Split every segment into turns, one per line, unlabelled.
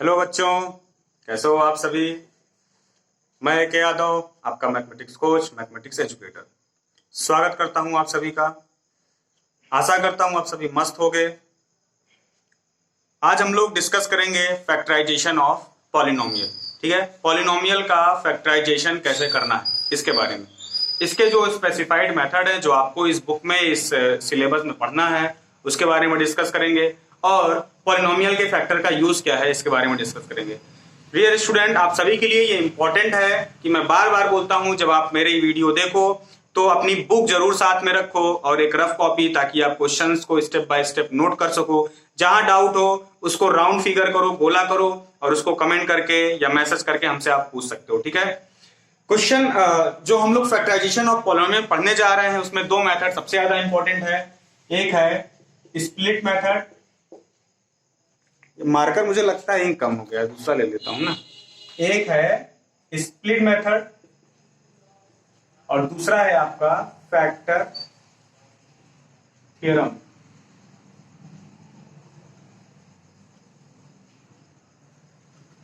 Hello बच्चों, कैसे हो आप सभी। मैं के यादव, आपका मैथमेटिक्स कोच, मैथमेटिक्स एजुकेटर, स्वागत करता हूं आप सभी का। आशा करता हूं आप सभी मस्त होंगे। आज हम लोग डिस्कस करेंगे फैक्टराइजेशन ऑफ पॉलिनोमियल। ठीक है, पॉलिनोमियल का फैक्टराइजेशन कैसे करना है इसके बारे में। इसके जो स्पेसिफाइड मेथड है जो आपको इस बुक में, इस सिलेबस में पढ़ना है, उसके बारे में डिस्कस करेंगे। और पॉलिनोमियल के फैक्टर का यूज क्या है इसके बारे में डिस्कस करेंगे। डियर स्टूडेंट, आप सभी के लिए ये इंपॉर्टेंट है कि मैं बार बार बोलता हूं, जब आप मेरे वीडियो देखो तो अपनी बुक जरूर साथ में रखो और एक रफ कॉपी, ताकि आप क्वेश्चंस को स्टेप बाय स्टेप नोट कर सको। जहां डाउट हो उसको राउंड फिगर करो, गोला करो, और उसको कमेंट करके या मैसेज करके हमसे आप पूछ सकते हो। ठीक है, क्वेश्चन जो हम लोग फैक्टराइजेशन ऑफ पॉलिनोमियल पढ़ने जा रहे हैं उसमें दो मेथड सबसे ज्यादा इंपॉर्टेंट है। एक है स्प्लिट मेथड, मार्कर मुझे लगता है इंक कम हो गया, दूसरा ले लेता हूं ना। एक है स्प्लिट मेथड और दूसरा है आपका फैक्टर थ्योरम।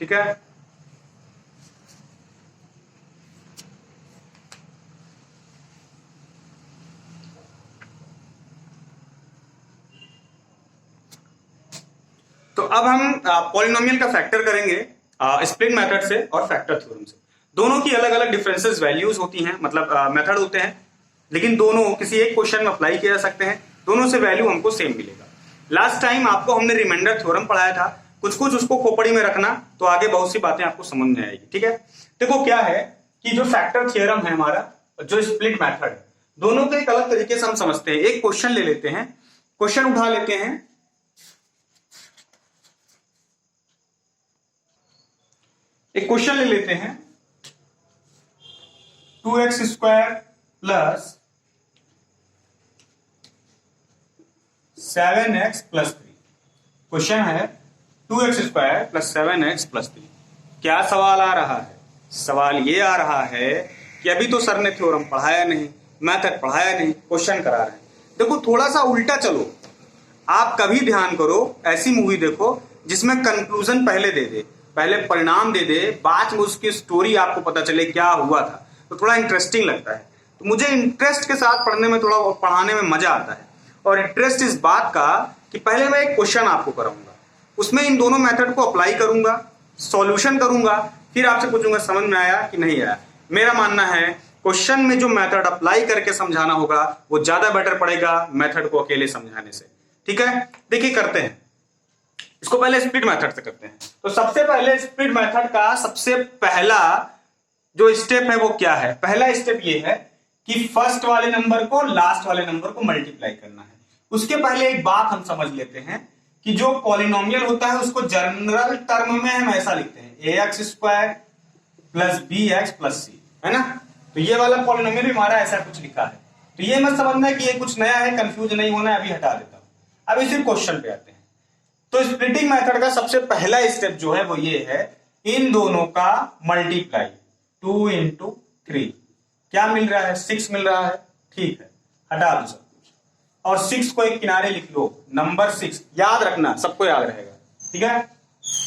ठीक है, तो अब हम पॉलिनोमियल का फैक्टर करेंगे स्प्लिट मेथड से और फैक्टर थ्योरम से। दोनों की अलग अलग डिफरेंसेस वैल्यूज होती हैं, मतलब मेथड होते हैं, लेकिन दोनों किसी एक क्वेश्चन में अप्लाई किए जा सकते हैं। दोनों से वैल्यू हमको सेम मिलेगा। लास्ट टाइम आपको हमने रिमाइंडर थ्योरम पढ़ाया था, कुछ कुछ उसको खोपड़ी में रखना, तो आगे बहुत सी बातें आपको समझ में आएगी। ठीक है, देखो क्या है कि जो फैक्टर थ्योरम है हमारा, जो स्प्लिट मेथड है, दोनों को एक अलग तरीके से हम समझते हैं। एक क्वेश्चन ले लेते हैं, क्वेश्चन उठा लेते हैं। एक क्वेश्चन ले लेते हैं, 2x² plus 7x plus 3। Question है 2x² प्लस 7x प्लस 3। क्या सवाल आ रहा है? सवाल ये आ रहा है कि अभी तो सर ने थ्योरम पढ़ाया नहीं, मेथड पढ़ाया नहीं, क्वेश्चन करा रहे हैं। देखो थोड़ा सा उल्टा चलो। आप कभी ध्यान करो, ऐसी मूवी देखो जिसमें कंक्लूजन पहले दे दे, पहले परिणाम दे दे, बाद में उसकी स्टोरी आपको पता चले क्या हुआ था, तो थोड़ा इंटरेस्टिंग लगता है। तो मुझे इंटरेस्ट के साथ पढ़ने में, थोड़ा पढ़ाने में मजा आता है। और इंटरेस्ट इस बात का कि पहले मैं एक क्वेश्चन आपको कराऊंगा, उसमें इन दोनों मेथड को अप्लाई करूंगा, सॉल्यूशन करूंगा, फिर आपसे पूछूंगा समझ में आया कि नहीं आया। मेरा मानना है क्वेश्चन में जो मेथड अप्लाई करके समझाना होगा वो ज्यादा बेटर पड़ेगा मेथड को अकेले समझाने से। ठीक है, देखिए करते हैं इसको। पहले स्प्लिट मेथड से करते हैं। तो सबसे पहले स्प्लिट मेथड का सबसे पहला जो स्टेप है वो क्या है? पहला स्टेप ये है कि फर्स्ट वाले नंबर को लास्ट वाले नंबर को मल्टीप्लाई करना है। उसके पहले एक बात हम समझ लेते हैं कि जो पॉलिनोमियल होता है उसको जनरल टर्म में हम ऐसा लिखते हैं, ax² plus bx plus c, है ना। तो ये वाला पॉलिनोमियल भी हमारा ऐसा कुछ लिखा है। तो ये मत समझना कि ये कुछ नया है, कंफ्यूज नहीं होना है, अभी हटा देता हूं। अब इसी क्वेश्चन पे आते हैं। तो स्प्लिटिंग मेथड का सबसे पहला स्टेप जो है वो ये है, इन दोनों का मल्टीप्लाई। 2 × 3 क्या मिल रहा है? 6 मिल रहा है। ठीक है, हटा दो सब कुछ और 6 को एक किनारे लिख लो, नंबर 6 याद रखना, सबको याद रहेगा। ठीक है,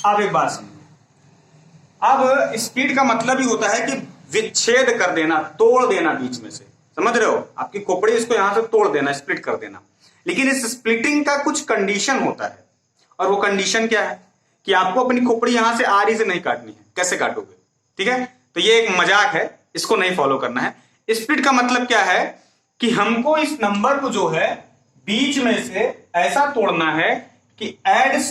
अब एक बात समझो। अब स्प्लिट का मतलब ही होता है कि विच्छेद कर देना, तोड़ देना बीच में से, समझ रहे हो? आपकी खोपड़ी, इसको यहां से तोड़ देना, स्प्लिट कर देना। लेकिन इस स्प्लिटिंग का कुछ कंडीशन होता है, और वो कंडीशन क्या है कि आपको अपनी खोपड़ी यहां से आरी से नहीं काटनी है। कैसे काटोगे? ठीक है, तो ये एक मजाक है, इसको नहीं फॉलो करना है। स्प्लिट का मतलब क्या है कि हमको इस नंबर को जो है बीच में से ऐसा तोड़ना है कि ऐड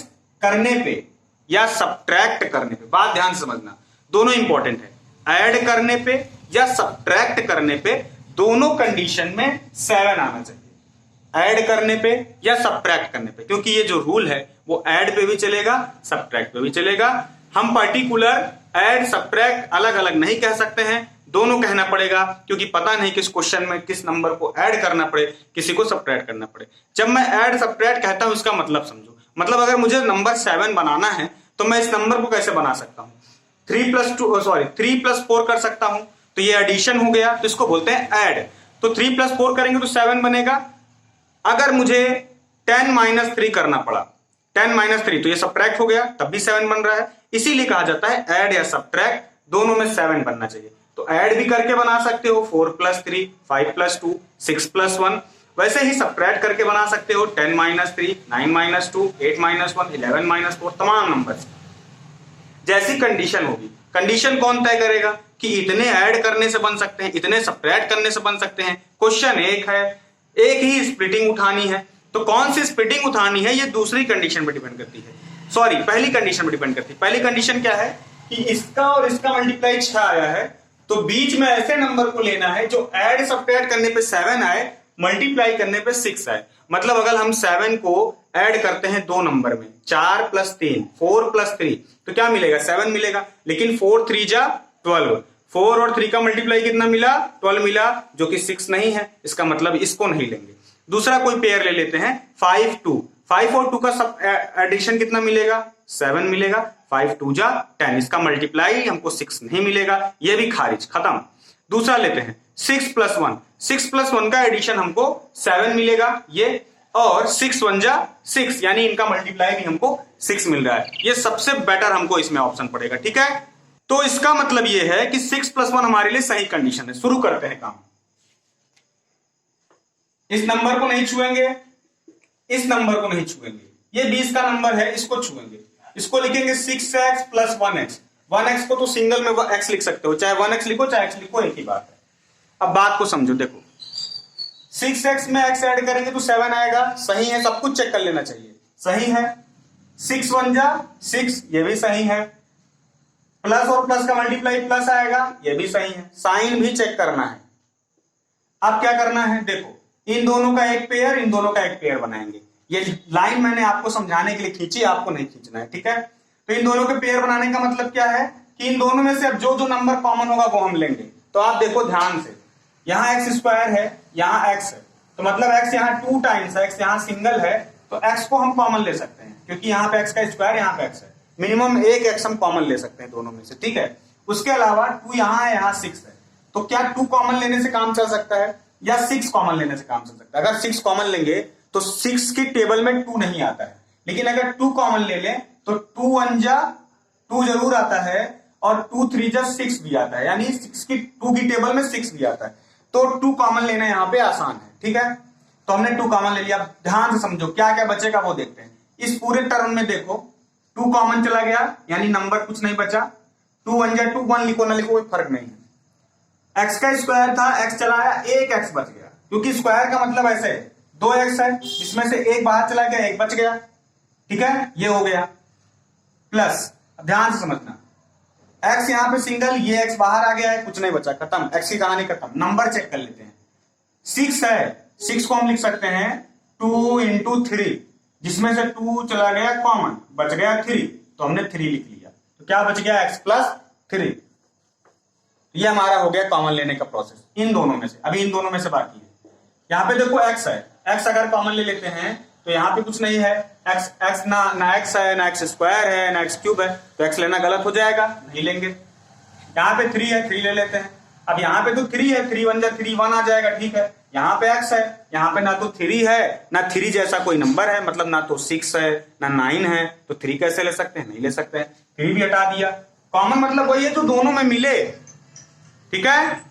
करने पे या सब्ट्रैक्ट करने पे, बात ध्यान से समझना, दोनों इंपॉर्टेंट है। ऐड करने पे या सब्ट्रैक्ट करने पे, दोनों कंडीशन में 7 आना चाहिए। ऐड करने पे या सब्ट्रैक्ट करने पे, क्योंकि ये जो रूल है वो ऐड पे भी चलेगा, सब्ट्रैक्ट पे भी चलेगा। हम पर्टिकुलर ऐड सब्ट्रैक्ट अलग अलग नहीं कह सकते हैं, दोनों कहना पड़ेगा, क्योंकि पता नहीं किस क्वेश्चन में किस नंबर को ऐड करना पड़े, किसी को सब्ट्रैक्ट करना पड़े। जब मैं ऐड सब्ट्रैक्ट कहता हूं इसका मतलब समझो। मतलब अगर मुझे नंबर 7 बनाना है तो मैं इस नंबर को कैसे बना सकता हूं? 3 + 4 कर सकता हूं, तो ये एडिशन हो गया, तो इसको बोलते हैं ऐड। तो 3 + 4 करेंगे तो 7 बनेगा। अगर मुझे 10 - 3 करना पड़ा, 10 माइनस 3 तो ये सब्ट्रैक्ट हो गया, तब भी 7 बन रहा है। इसीलिए कहा जाता है ऐड या सब्ट्रैक्ट दोनों में 7 बनना चाहिए। तो ऐड भी करके बना सकते हो 4 प्लस 3, 5 प्लस 2, 6 प्लस 1। वैसे ही सब्ट्रैक्ट करके बना सकते हो 10 माइनस 3, 9 माइनस 2, 8 माइनस 1, 11 माइनस 4, तमाम नंबर। जैसी कंडीशन होगी, कंडीशन कौन तय करेगा कि इतने ऐड करने से बन सकते हैं, इतने सब्ट्रैक्ट करने से बन सकते हैं। क्वेश्चन एक है, एक ही स्प्लिटिंग उठानी है, तो कौन सी स्प्लिटिंग उठानी है ये दूसरी कंडीशन पर डिपेंड करती है, सॉरी पहली कंडीशन पर डिपेंड करती है। पहली कंडीशन क्या है कि इसका और इसका मल्टीप्लाई 6 आया है, तो बीच में ऐसे नंबर को लेना है जो ऐड सब्ट्रैक्ट करने पे 7 आए, मल्टीप्लाई करने पे 6 आए। मतलब अगर हम 7 को ऐड करते हैं दो नंबर में, 4 प्लस 3, 4 प्लस 3, तो क्या मिलेगा? 7 मिलेगा। लेकिन 4 3 जा 12, 4 और 3 का मल्टीप्लाई कितना मिला? 12 मिला, जो कि 6 नहीं है। इसका मतलब इसको नहीं लेंगे। दूसरा कोई पेयर ले लेते हैं 5 2, 5 और 2 का सब एडिशन कितना मिलेगा? 7 मिलेगा। 5 2 जा 10, इसका मल्टीप्लाई हमको 6 नहीं मिलेगा, ये भी खारिज, खत्म। दूसरा लेते हैं 6 प्लस 1, 6 प्लस 1 का एडिशन हमको 7 मिलेगा ये, और 6 1 जा 6, यानी इनका मल्टीप्लाई भी हमको 6 मिल रहा है। ये सबसे बेटर हमको इसमें ऑप्शन पड़ेगा, ठीक है। तो इसका मतलब ये है कि 6 प्लस 1 हमारे लिए सही कंडीशन है। शुरू करते हैं काम। इस नंबर को नहीं छुएंगे, इस नंबर को नहीं छुएंगे, ये 20 का नंबर है, इसको छुएंगे। इसको लिखेंगे 6x प्लस 1x। 1x को तो सिंगल में x लिख सकते हो, चाहे 1x लिखो चाहे x लिखो, एक ही बात है। अब बात को समझो, देखो 6x में x ऐड करेंगे तो 7 आएगा, सही है, सब कुछ चेक कर लेना चाहिए, सही है। 6 1 जा 6, ये भी सही है। प्लस और प्लस का मल्टीप्लाई प्लस आएगा, ये भी सही है। साइन भी चेक करना है। अब क्या करना है, देखो इन दोनों का एक पेयर, इन दोनों का एक पेयर बनाएंगे। ये लाइन मैंने आपको समझाने के लिए खींची, आपको नहीं खींचना है, ठीक है। तो इन दोनों के पेयर बनाने का मतलब क्या है कि इन दोनों में से अब जो जो नंबर कॉमन होगा वो हम लेंगे। तो आप देखो ध्यान से, यहां एक्स स्क्वायर है, यहां एक्स है, तो मतलब एक्स यहां 2 टाइम्स है, एक्स यहां सिंगल है, तो एक्स को हम कॉमन ले सकते हैं, क्योंकि यहां पे एक्स का स्क्वायर, यहां पे एक्स है। मिनिमम एक एक्स हम कॉमन ले सकते हैं दोनों में से, ठीक है। उसके अलावा 2 यहां है, यहां 6 है, तो क्या 2 कॉमन लेने से काम चल सकता है या 6 कॉमन लेने से काम चल सकता है? अगर 6 कॉमन लेंगे तो 6 की टेबल में 2 नहीं आता है, लेकिन अगर 2 कॉमन ले लें तो 2 1 जा 2 जरूर आता है, और 2 3 जा 6 भी आता है, यानी 2 की टेबल में 6 भी आता है। तो 2 कॉमन लेना यहां पे आसान है, ठीक है। तो हमने 2 कॉमन ले लिया। ध्यान से समझो क्या क्या बचेगा वो देखते हैं। इस पूरे टर्म में देखो 2 कॉमन चला गया, यानी नंबर कुछ नहीं बचा। 2 1 जा 2, 1 लिखो ना लिखो कोई फर्क नहीं है। एक्स का स्क्वायर था, एक्स चला आया, एक एक्स बच गया, क्योंकि स्क्वायर का मतलब ऐसे 2 एक्स है, जिसमें से एक बाहर चला गया, एक बच गया, ठीक है, ये हो गया। प्लस ध्यान से समझना, एक्स यहां पे सिंगल, ये एक्स बाहर आ गया है, कुछ नहीं बचा, खत्म, एक्स की कहानी खत्म। नंबर चेक कर लेते हैं। 6 है, 6 को हम लिख सकते हैं 2 इंटू 3, जिसमें से 2 चला गया कॉमन, बच गया 3, तो हमने 3 लिख लिया। तो क्या बच गया? X plus 3। ये हमारा हो गया कॉमन लेने का प्रोसेस इन दोनों में से। अभी इन दोनों में से बाकी है। यहां पे देखो एक्स है, एक्स अगर कॉमन ले लेते हैं तो यहां पे कुछ नहीं है, एक्स ना एक्स है, ना एक्स स्क्वायर है, ना एक्स क्यूब है, तो एक्स लेना गलत हो जाएगा, नहीं लेंगे। यहाँ पे 3 है, 3 ले लेते हैं। अब यहाँ पे तो 3 है, 3 1 जा 3, 1 आ जाएगा, ठीक है। यहाँ पे एक्स है, यहाँ पे ना तो 3 है ना 3 जैसा कोई नंबर है, मतलब ना तो 6 है ना 9 है, तो 3 कैसे ले सकते हैं? नहीं ले सकते हैं। 3 भी हटा दिया। कॉमन मतलब वही है जो दोनों में मिले, ठीक है।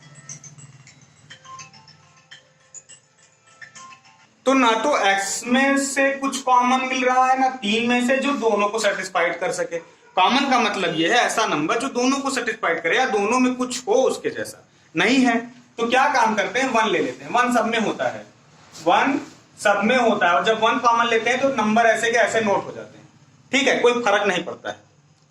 तो ना तो x में से कुछ कॉमन मिल रहा है, ना 3 में से जो दोनों को सेटिस्फाइड कर सके। कॉमन का मतलब यह है ऐसा नंबर जो दोनों को सेटिस्फाइड करे या दोनों में कुछ हो उसके जैसा। नहीं है तो क्या काम करते हैं, 1 ले लेते हैं। 1 सब में होता है, 1 सब में होता है, और जब 1 कॉमन लेते हैं तो नंबर ऐसे के ऐसे नोट हो जाते हैं, ठीक है। कोई फर्क नहीं पड़ता है,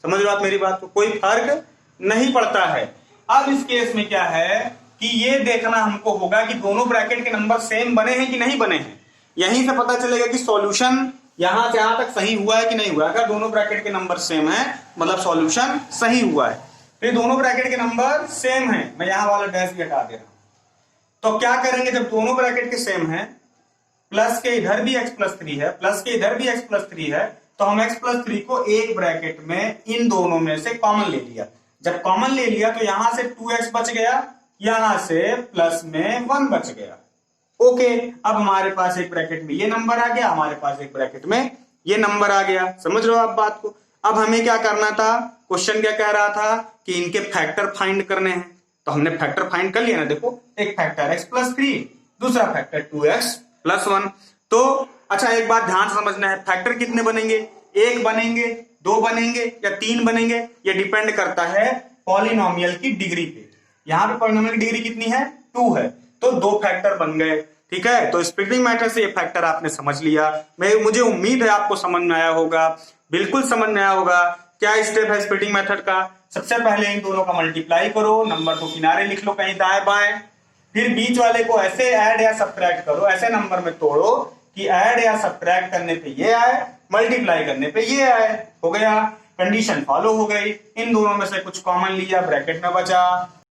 समझ लो आप मेरी बात को, कोई फर्क नहीं पड़ता है। अब इस केस में क्या है कि ये देखना हमको होगा कि दोनों ब्रैकेट के नंबर सेम बने हैं कि नहीं बने हैं। यहीं से पता चलेगा कि सॉल्यूशन यहां से यहां तक सही हुआ है कि नहीं हुआ। अगर दोनों ब्रैकेट के नंबर सेम है मतलब सॉल्यूशन सही हुआ है। तो ये दोनों ब्रैकेट के नंबर सेम है, मैं यहां वाला डैश भी हटा दे रहा हूं। तो क्या करेंगे, जब दोनों ब्रैकेट के सेम है, प्लस के इधर भी x प्लस 3 है, प्लस के इधर भी x प्लस 3 है, तो हम x प्लस 3 को एक ब्रैकेट में इन दोनों में से कॉमन ले लिया। जब कॉमन ले लिया तो यहां से 2x बच गया, यहां से प्लस में 1 बच गया। ओके, अब हमारे पास एक ब्रैकेट में ये नंबर आ गया, हमारे पास एक ब्रैकेट में ये नंबर आ गया। समझ रहे हो आप बात को? अब हमें क्या करना था, क्वेश्चन क्या कह रहा था कि इनके फैक्टर फाइंड करने हैं, तो हमने फैक्टर फाइंड कर लिया ना। देखो, एक फैक्टर x+3, दूसरा फैक्टर 2x+1। तो अच्छा, एक बात ध्यान से समझना है, फैक्टर कितने बनेंगे, एक बनेंगे, दो बनेंगे या तीन बनेंगे, ये डिपेंड करता है पॉलिनोमियल की डिग्री पे। यहां पे पॉलिनोमियल की डिग्री कितनी है, 2 है, तो दो फैक्टर बन गए। ठीक है, तो स्प्लिटिंग मेथड से ये फैक्टर आपने समझ लिया। मुझे उम्मीद है आपको समझ में आया होगा, बिल्कुल समझ में आया होगा। क्या स्टेप है स्प्लिटिंग मेथड का? सबसे पहले इन दोनों का मल्टीप्लाई करो, नंबर को किनारे लिख लो कहीं दाएं बाएं, फिर बीच वाले को ऐसे ऐड या सब्ट्रैक्ट करो, ऐसे नंबर में तोड़ो कि ऐड या सब्ट्रैक्ट करने पे ये आए, मल्टीप्लाई करने पे ये आए। हो गया, कंडीशन फॉलो हो गई। इन दोनों में से कुछ कॉमन लिया, ब्रैकेट में बचा,